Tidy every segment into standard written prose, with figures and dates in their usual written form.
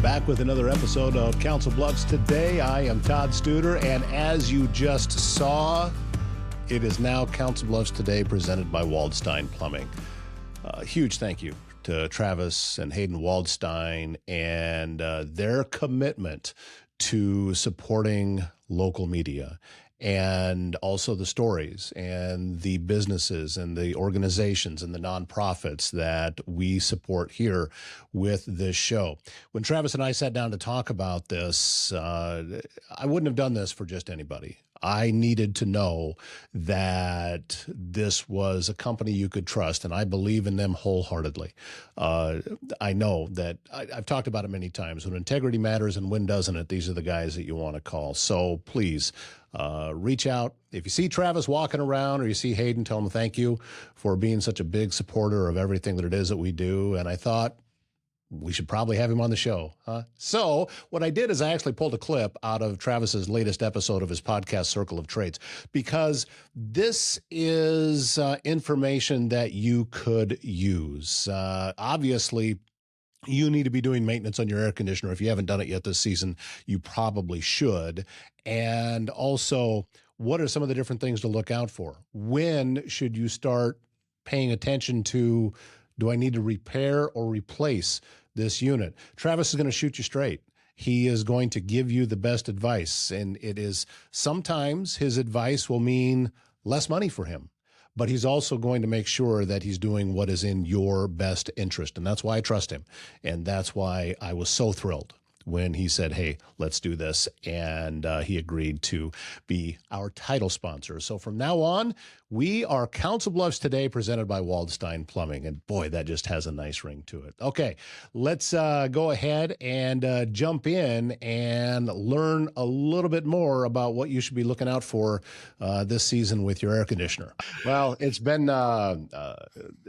Back with another episode of Council Bluffs Today. I am Todd Studer, and as you just saw, it is now Council Bluffs Today presented by Waldstein Plumbing. Huge thank you to Travis and Hayden Waldstein and their commitment to supporting local media, and also the stories and the businesses and the organizations and the nonprofits that we support here with this show. When Travis and I sat down to talk about this, I wouldn't have done this for just anybody. I needed to know that this was a company you could trust, and I believe in them wholeheartedly. I know that I've talked about it many times. When integrity matters and when doesn't it, these are the guys that you want to call. So please reach out. If you see Travis walking around or you see Hayden, tell him thank you for being such a big supporter of everything that it is that we do. And I thought, we should probably have him on the show. So what I did is I actually pulled a clip out of Travis's latest episode of his podcast, Circle of Trades, because this is information that you could use. Obviously, you need to be doing maintenance on your air conditioner. If you haven't done it yet this season, you probably should. And also, what are some of the different things to look out for? When should you start paying attention to, do I need to repair or replace this unit? Travis is going to shoot you straight. He is going to give you the best advice. And it is sometimes his advice will mean less money for him, but he's also going to make sure that he's doing what is in your best interest. And that's why I trust him. And that's why I was so thrilled when he said, hey, let's do this. And he agreed to be our title sponsor. So from now on, we are Council Bluffs Today, presented by Waldstein Plumbing. And boy, that just has a nice ring to it. Okay, let's go ahead and jump in and learn a little bit more about what you should be looking out for this season with your air conditioner. Well, it's been, the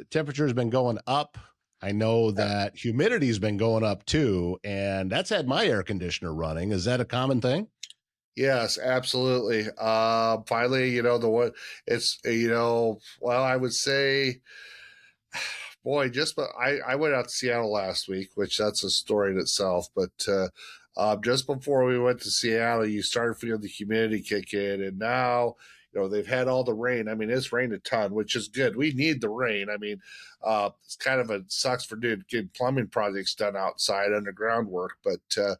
temperature has been going up. I know that humidity has been going up too, and that's had my air conditioner running. Is that a common thing? Yes, absolutely. Finally, well, I would say, boy, I went out to Seattle last week, which that's a story in itself. But just before we went to Seattle, you started feeling the humidity kick in, and now, they've had all the rain. I mean, it's rained a ton, which is good. We need the rain. I mean, it's kind of sucks for getting plumbing projects done outside underground work, but the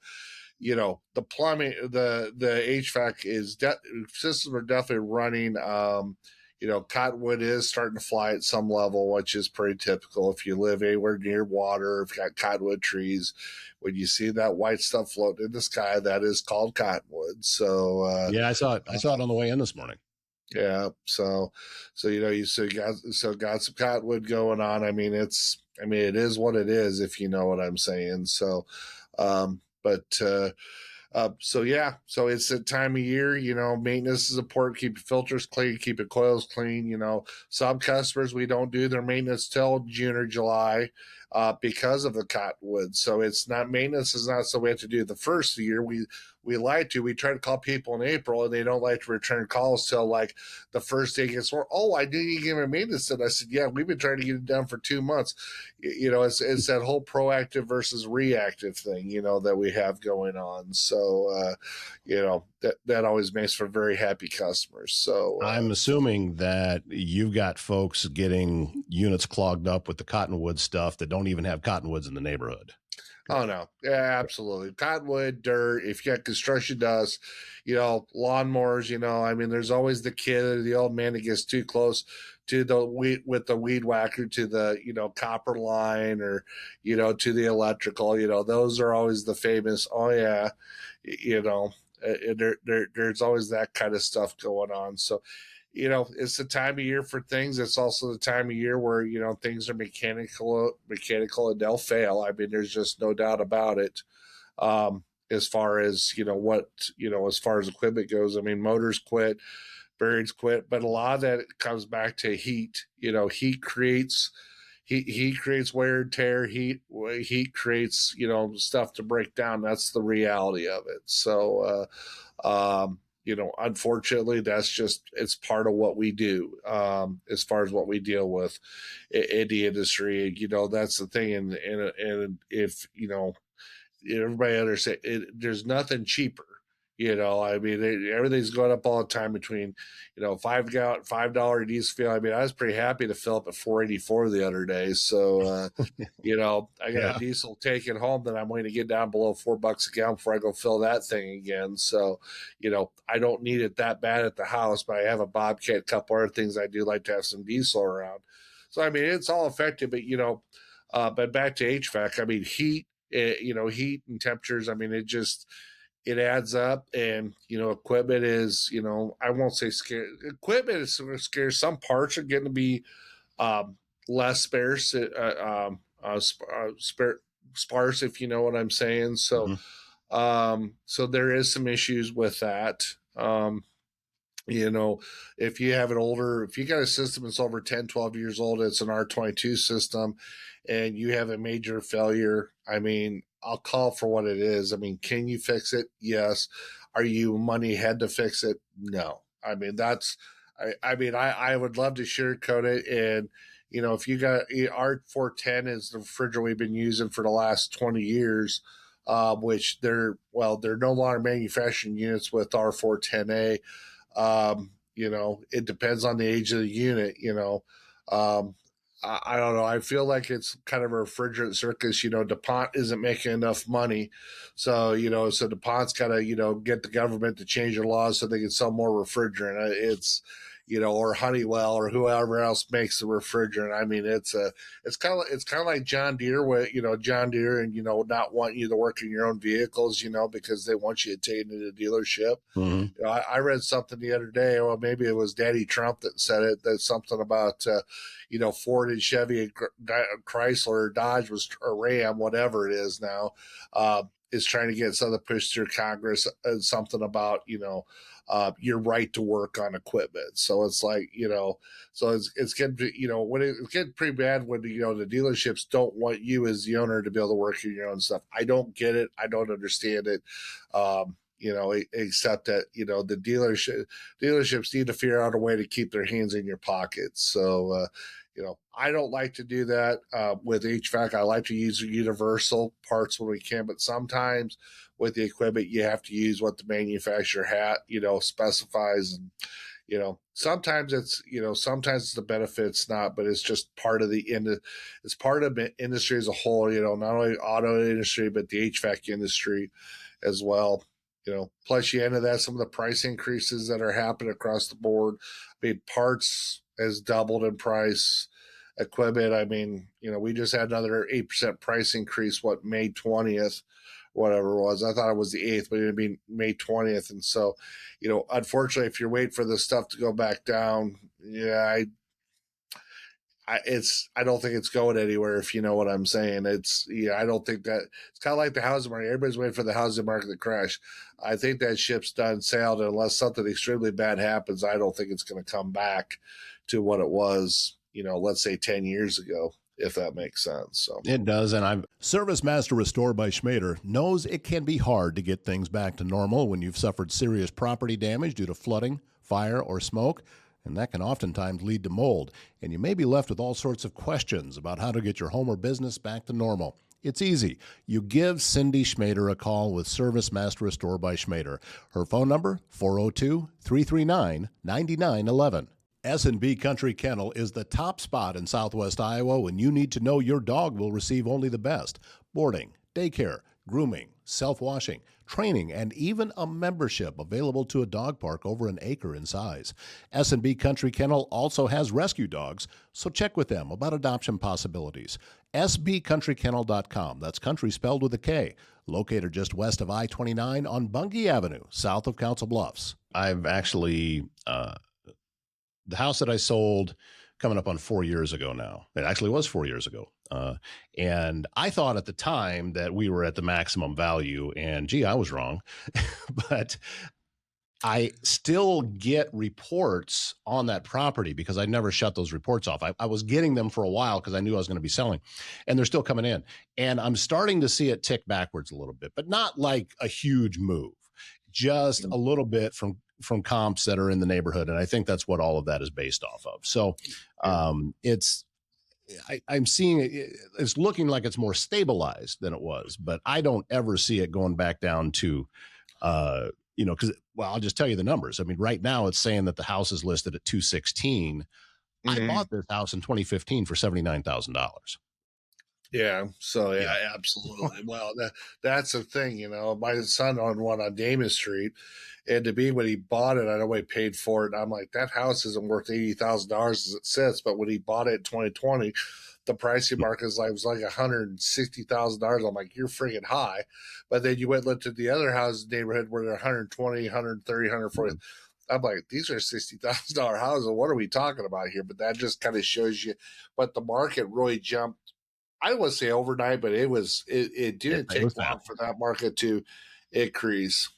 plumbing, the HVAC systems are definitely running. Cottonwood is starting to fly at some level, which is pretty typical. If you live anywhere near water, if you got cottonwood trees, when you see that white stuff floating in the sky, that is called cottonwood. So yeah, I saw it. I saw it on the way in this morning. Yeah. So you got some cottonwood going on. I mean, it is what it is, if you know what I'm saying. So, so it's that time of year, maintenance is important. Keep your filters clean, keep your coils clean. Some customers, we don't do their maintenance till June or July because of the cottonwood. So maintenance is not so we have to do the first year. We like to. We try to call people in April, and they don't like to return calls till like the first day gets more. Oh, I didn't give him maintenance. And I said, yeah, we've been trying to get it done for 2 months. It's that whole proactive versus reactive thing, that we have going on. So, that always makes for very happy customers. So I'm assuming that you've got folks getting units clogged up with the cottonwood stuff that don't even have cottonwoods in the neighborhood. Oh, no. Yeah, absolutely. Cottonwood, dirt, if you got construction dust, lawnmowers, there's always the kid or the old man that gets too close to the weed whacker to the, copper line or, to the electrical, those are always the famous, oh yeah, there's always that kind of stuff going on. So, it's the time of year for things. It's also the time of year where, things are mechanical and they'll fail. I mean, there's just no doubt about it. As far as, as far as equipment goes, I mean, motors quit, bearings quit, but a lot of that comes back to heat. Heat creates wear and tear. Heat creates, stuff to break down. That's the reality of it. So, unfortunately, it's part of what we do as far as what we deal with in the industry. That's the thing. And if, everybody understand there's nothing cheaper. I mean, everything's going up all the time between, $5 diesel fuel. I mean, I was pretty happy to fill up at 484 the other day. So, I got a Yeah. diesel taken home that I'm going to get down below $4 a gallon before I go fill that thing again. So, I don't need it that bad at the house, but I have a Bobcat, a couple other things I do like to have some diesel around. So, I mean, it's all effective, but back to HVAC, I mean, heat and temperatures. I mean, it adds up, and equipment is, I won't say scarce. Equipment is sort of scarce. Some parts are getting to be um, less sparse, sparse, if you know what I'm saying. So, Mhm. so there is some issues with that. You know, if you have if you got a system that's over 10, 12 years old, it's an R22 system, and you have a major failure, I mean, I'll call for what it is. I mean, can you fix it? Yes. Are you money ahead to fix it? No. I mean, I would love to sugarcoat it. And, if you got R410 is the refrigerant we've been using for the last 20 years, which they're no longer manufacturing units with R410A. It depends on the age of the unit. Um, I don't know. I feel like it's kind of a refrigerant circus. DuPont isn't making enough money, so DuPont's got to get the government to change their laws so they can sell more refrigerant. Or Honeywell or whoever else makes the refrigerant. I mean, it's kind of like John Deere, where John Deere, and not wanting you to work in your own vehicles, because they want you to take it to the dealership. Mhm. I read something the other day, or maybe it was Daddy Trump that said it. That's something about Ford and Chevy and Chrysler, Dodge or Ram, whatever it is now, is trying to get something pushed through Congress, and something about your right to work on equipment. So it's like, so it's getting, when it's getting pretty bad when, the dealerships don't want you as the owner to be able to work in your own stuff. I don't get it. I don't understand it. Except that, the dealerships need to figure out a way to keep their hands in your pockets. So, I don't like to do that with HVAC. I like to use universal parts when we can, but sometimes with the equipment, you have to use what the manufacturer specifies. And, sometimes sometimes it's the benefit, it's not, but it's just part of it's part of the industry as a whole, not only auto industry, but the HVAC industry as well. Plus you into that, some of the price increases that are happening across the board. I mean, parts has doubled in price. Equipment, I mean, we just had another 8% price increase, May 20th, whatever it was. I thought it was the 8th, but it'd be May 20th. And so, unfortunately, if you're waiting for this stuff to go back down, yeah, I don't think it's going anywhere, if you know what I'm saying. I don't think that it's kind of like the housing market. Everybody's waiting for the housing market to crash. I think that ship's done sailed, and unless something extremely bad happens, I don't think it's going to come back to what it was, let's say 10 years ago, if that makes sense. So It does, and I'm Service Master Restore by Schmader knows it can be hard to get things back to normal when you've suffered serious property damage due to flooding, fire, or smoke, and that can oftentimes lead to mold, and you may be left with all sorts of questions about how to get your home or business back to normal. It's easy. You give Cindy Schmader a call with Service Master Restore by Schmader. Her phone number, 402-339-9911. S&B Country Kennel is the top spot in southwest Iowa when you need to know your dog will receive only the best. Boarding, daycare, grooming, self-washing, training, and even a membership available to a dog park over an acre in size. S&B Country Kennel also has rescue dogs, so check with them about adoption possibilities. sbcountrykennel.com, that's country spelled with a K, located just west of I-29 on Bungie Avenue, south of Council Bluffs. I've actually... the house that I sold coming up on 4 years ago now, it actually was 4 years ago. And I thought at the time that we were at the maximum value, and gee, I was wrong. But I still get reports on that property because I never shut those reports off. I was getting them for a while because I knew I was going to be selling, and they're still coming in. And I'm starting to see it tick backwards a little bit, but not like a huge move, just a little bit from comps that are in the neighborhood. And I think that's what all of that is based off of. So it's I'm seeing it's looking like it's more stabilized than it was, but I don't ever see it going back down to, because, well, I'll just tell you the numbers. I mean, right now it's saying that the house is listed at 216. I Mhm. bought this house in 2015 for $79,000. Yeah. So Yeah. yeah, absolutely. Well, that's the thing, My son owned one on Damas Street, and to me, when he bought it, I know he paid for it. I'm like, that house isn't worth $80,000 as it sits. But when he bought it in 2020, the pricing market was like $160,000. I'm like, you're freaking high. But then you went and looked at the other houses in the neighborhood where they're 120, 130, 140. I'm like, these are $60,000 houses. What are we talking about here? But that just kind of shows you. But the market really jumped. I don't want to say overnight, but it didn't It was take long fast. for that market to increase.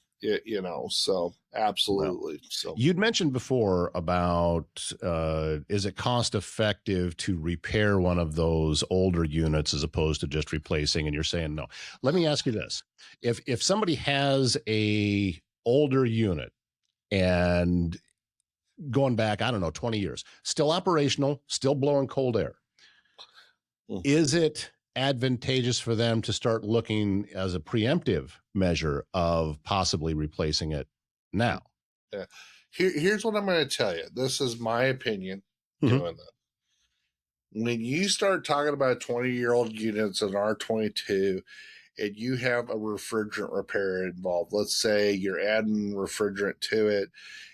So Well, absolutely. So you'd mentioned before about is it cost effective to repair one of those older units as opposed to just replacing? And you're saying no. Let me ask you this: if somebody has a older unit and going back, I don't know, 20 years, still operational, still blowing cold air, mm, is it advantageous for them to start looking as a preemptive measure of possibly replacing it now? yeah. Here's what I'm going to tell you. This is my opinion. Mhm. Doing that. When you start talking about 20-year-old units in R22, and you have a refrigerant repair involved, let's say you're adding refrigerant to it,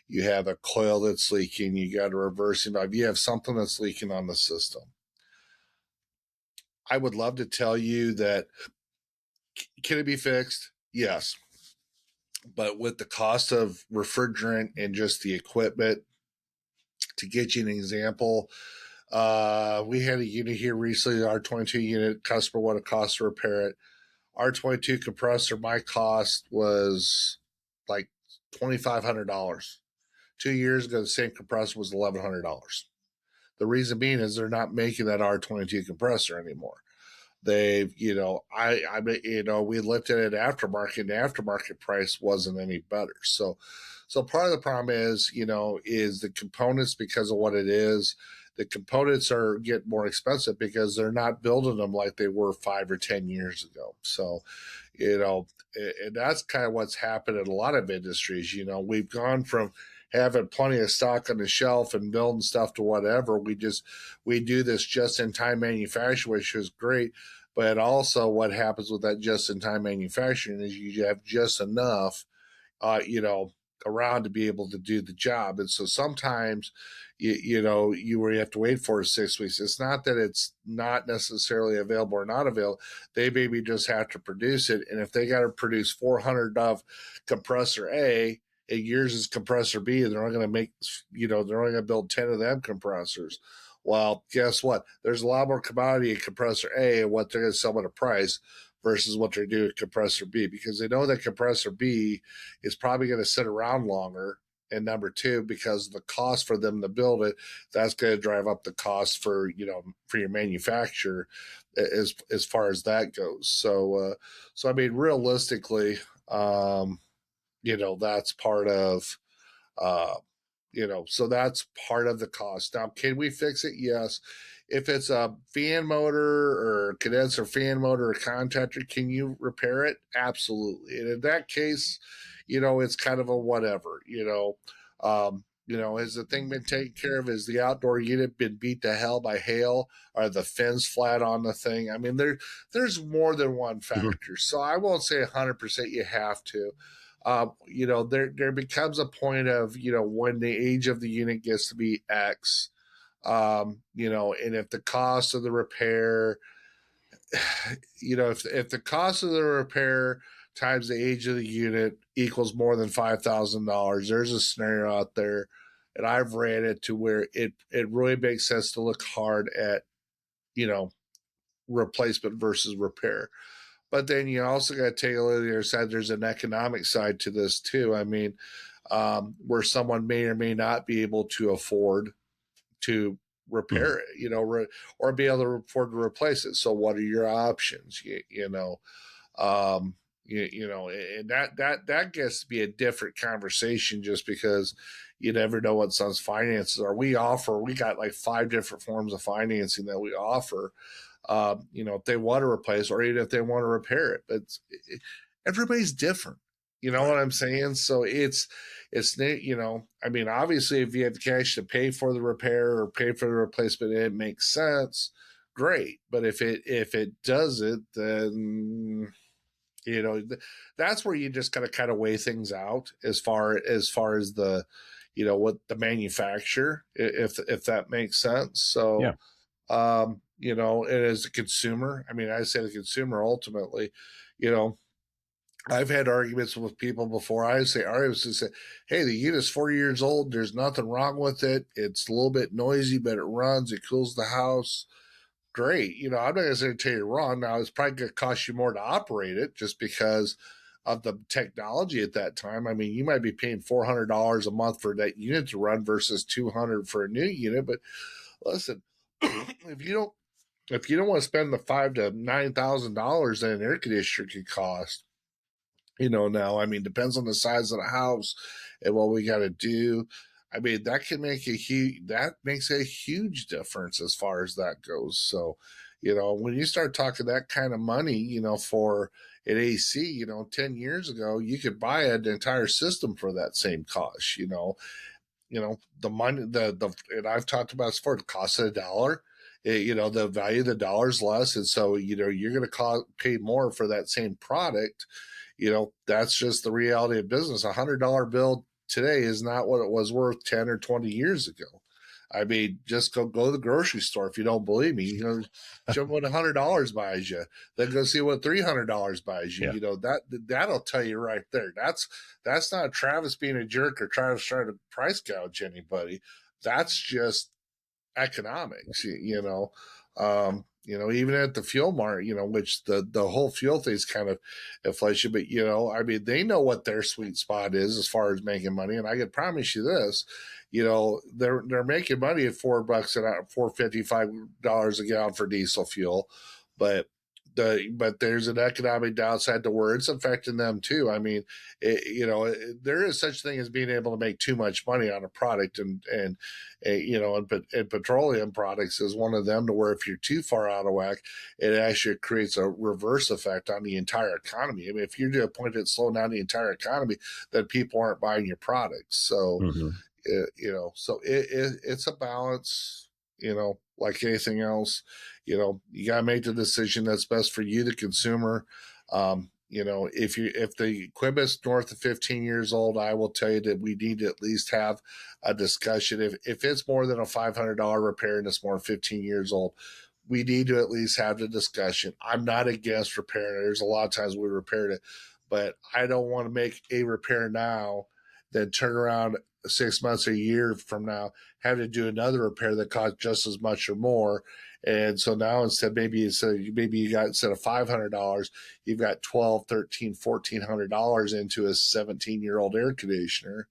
you have a coil that's leaking, you got a reversing valve, you have something that's leaking on the system. I would love to tell you that can it be fixed? Yes. But with the cost of refrigerant and just the equipment, to get you an example, we had a unit here recently, R22 unit, customer what it costs to repair it. R22 compressor, my cost was like $2,500. 2 years ago, the same compressor was $1,100. The reason being is they're not making that R22 compressor anymore. They've, we looked at it aftermarket, and the aftermarket price wasn't any better. So part of the problem is the components because of what it is. The components are getting more expensive because they're not building them like they were 5 or 10 years ago. So, and that's kind of what's happened in a lot of industries. We've gone from having plenty of stock on the shelf and building stuff to whatever. We do this just in time manufacturing, which is great. But also, what happens with that just in time manufacturing is you have just enough, uh, you know, around to be able to do the job. And so sometimes, you have to wait 4 to 6 weeks. It's not that it's not necessarily available or not available. They maybe just have to produce it. And if they got to produce 400 of compressor A, and yours is compressor B, and they're only going to make, they're only going to build 10 of them compressors. Well, guess what? There's a lot more commodity in compressor A and what they're going to sell at a price versus what they're doing with compressor B because they know that compressor B is probably going to sit around longer. And number two, because the cost for them to build it, that's going to drive up the cost for your manufacturer as far as that goes. So I mean, realistically, that's part of uh, so that's part of the cost. Now, can we fix it? Yes. If it's a fan motor or condenser fan motor or contactor, can you repair it? Absolutely. And in that case, it's kind of a whatever, has the thing been taken care of? Has the outdoor unit been beat to hell by hail? Are the fins flat on the thing? I mean, there's more than one Mhm. factor. So I won't say 100% you have to. There becomes a point of when the age of the unit gets to be X, and if the cost of the repair, if the cost of the repair times the age of the unit equals more than $5,000, there's a scenario out there, and I've ran it to where it really makes sense to look hard at you know replacement versus repair. But then you also got to take a look at the other side. There's an economic side to this too. I mean, where someone may or may not be able to afford to Mhm. repair it, or be able to afford to replace it. So, what are your options? Um, And that gets to be a different conversation, just because you never know what someone's finances are. We got like 5 different forms of financing that we offer. If they want to replace, or even if they want to repair it, but everybody's different. You know Right. what I'm saying? So I mean, obviously, if you have the cash to pay for the repair or pay for the replacement, it makes sense. Great, but if it doesn't, then you know that's where you just gotta kind of weigh things out as far as the what the manufacturer, if that makes sense. Yeah. So and as a consumer, I mean, I say the consumer ultimately, you know I've had arguments with people before. I say arguments and say, hey, the unit's 4 years old, there's nothing wrong with it, it's a little bit noisy, but it runs, it cools the house, great. I'm not going to tell you wrong. Now, it's probably going to cost you more to operate it, just because of the technology at that time. I mean, you might be paying $400 a month for that unit to run versus $200 for a new unit. But listen, if you don't want to spend the $5,000 to $9,000 that an air conditioner could cost, now, I mean, depends on the size of the house and what we got to do. I mean, that makes a huge difference as far as that goes. So, when you start talking that kind of money, for an AC, 10 years ago, you could buy an entire system for that same cost. The money, and I've talked about this before, the cost of a dollar. The value of the dollar is less, and so you're going to pay more for that same product. That's just the reality of business. $100 bill today is not what it was worth 10 or 20 years ago. I mean, just go to the grocery store if you don't believe me. Show me what $100 buys you. Then go see what $300 buys you. Yeah. That'll tell you right there. That's not Travis being a jerk or Travis trying to price gouge anybody. That's just economics. Even at the fuel market, which the whole fuel thing is kind of inflation, but I mean, they know what their sweet spot is as far as making money. And I can promise you this, they're making money at $4 an hour, $4.55 a gallon for diesel fuel, but there's an economic downside to where it's affecting them too. I mean, there is such thing as being able to make too much money on a product, and petroleum products is one of them, to where if you're too far out of whack, it actually creates a reverse effect on the entire economy. I mean, if you're to a point that's slowing down the entire economy, then people aren't buying your products. So, Hmm. it's a balance, like anything else. You got to make the decision that's best for you, the consumer. If the equipment's north of 15 years old, I will tell you that we need to at least have a discussion. If it's more than a $500 repair and it's more than 15 years old, we need to at least have the discussion. I'm not against repairing it. There's a lot of times we repaired it, but I don't want to make a repair now, then turn around 6 months or a year from now, have to do another repair that costs just as much or more. And so now maybe you got, instead of $500, you've got 12, 13, $1,400 into a 17-year-old air conditioner,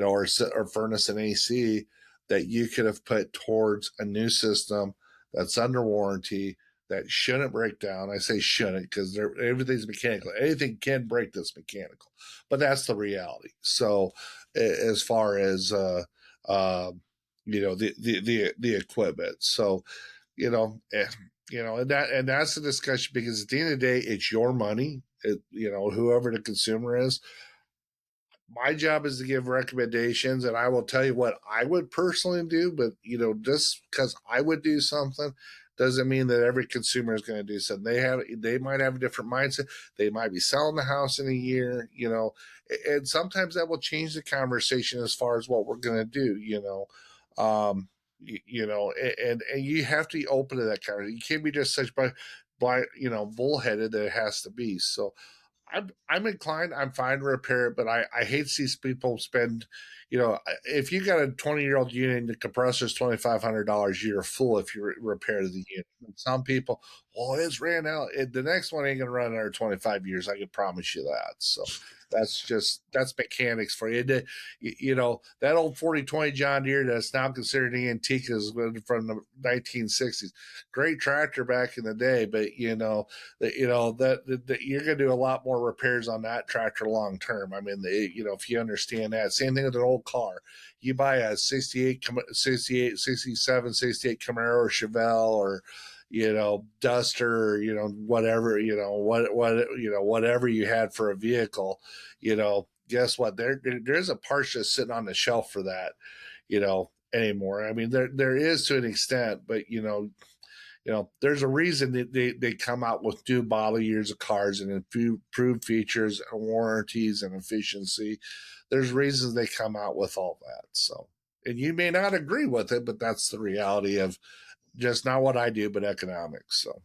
or furnace and AC, that you could have put towards a new system that's under warranty, that shouldn't break down. I say shouldn't because everything's mechanical. Anything can break that's mechanical, but that's the reality. So, as far as the equipment, so you know, eh, and that's the discussion, because at the end of the day, it's your money. Whoever the consumer is, my job is to give recommendations, and I will tell you what I would personally do. But just because I would do something doesn't mean that every consumer is going to do something. They might have a different mindset. They might be selling the house in a year, and sometimes that will change the conversation as far as what we're going to do. And you have to be open to that kind of. You can't be just such bullheaded that it has to be. So I'm inclined. I'm fine to repair it, but I hate to see people spend. If you got a 20-year-old unit and the compressor's $2,500, you're a fool if you repair the unit. And some people, well, it's ran out. The next one ain't gonna run another 25 years. I can promise you that. So, That's mechanics for you. You know, that old 4020 John Deere that's now considered antique is from the 1960s. Great tractor back in the day, but that you're going to do a lot more repairs on that tractor long term. I mean, if you understand that. Same thing with an old car. You buy a 68, 67, 68 Camaro or Chevelle or Duster, whatever, whatever you had for a vehicle, guess what? There's a part just sitting on the shelf for that, anymore. I mean, there is to an extent, but there's a reason that they come out with new model years of cars and improved features and warranties and efficiency. There's reasons they come out with all that. So, and you may not agree with it, but that's the reality of just not what I do, but economics. So.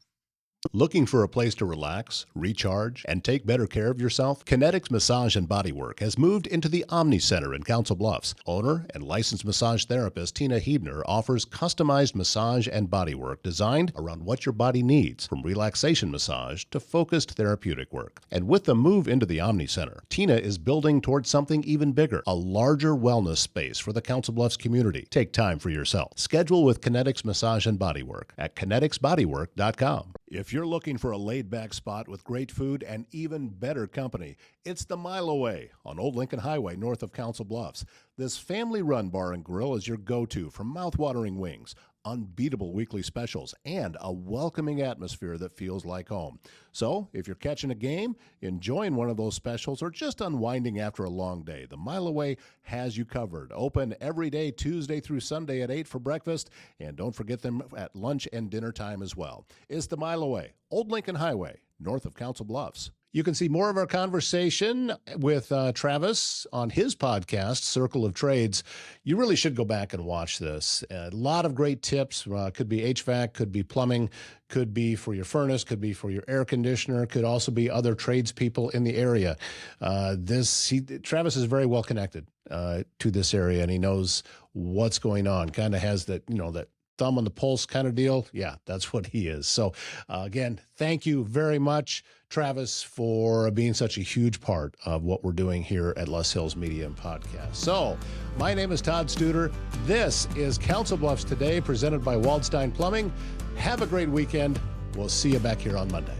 Looking for a place to relax, recharge, and take better care of yourself? Kinetics Massage and Bodywork has moved into the Omni Center in Council Bluffs. Owner and licensed massage therapist Tina Hebner offers customized massage and bodywork designed around what your body needs, from relaxation massage to focused therapeutic work. And with the move into the Omni Center, Tina is building towards something even bigger, a larger wellness space for the Council Bluffs community. Take time for yourself. Schedule with Kinetics Massage and Bodywork at kineticsbodywork.com. If you're looking for a laid-back spot with great food and even better company, it's the Mile Away on Old Lincoln Highway north of Council Bluffs. This family-run bar and grill is your go-to for mouth-watering wings, unbeatable weekly specials, and a welcoming atmosphere that feels like home. So, if you're catching a game, enjoying one of those specials, or just unwinding after a long day, the Mile Away has you covered. Open every day, Tuesday through Sunday at 8 for breakfast, and don't forget them at lunch and dinner time as well. It's the Mile Away, Old Lincoln Highway, north of Council Bluffs. You can see more of our conversation with Travis on his podcast, Circle of Trades. You really should go back and watch this. A lot of great tips. Could be HVAC, could be plumbing, could be for your furnace, could be for your air conditioner, could also be other tradespeople in the area. Travis is very well connected to this area, and he knows what's going on. Kind of has that thumb on the pulse kind of deal. Yeah, that's what he is. So again, thank you very much, Travis, for being such a huge part of what we're doing here at Les Hills Media and Podcast. So my name is Todd Studer. This is Council Bluffs Today, presented by Waldstein Plumbing. Have a great weekend. We'll see you back here on Monday.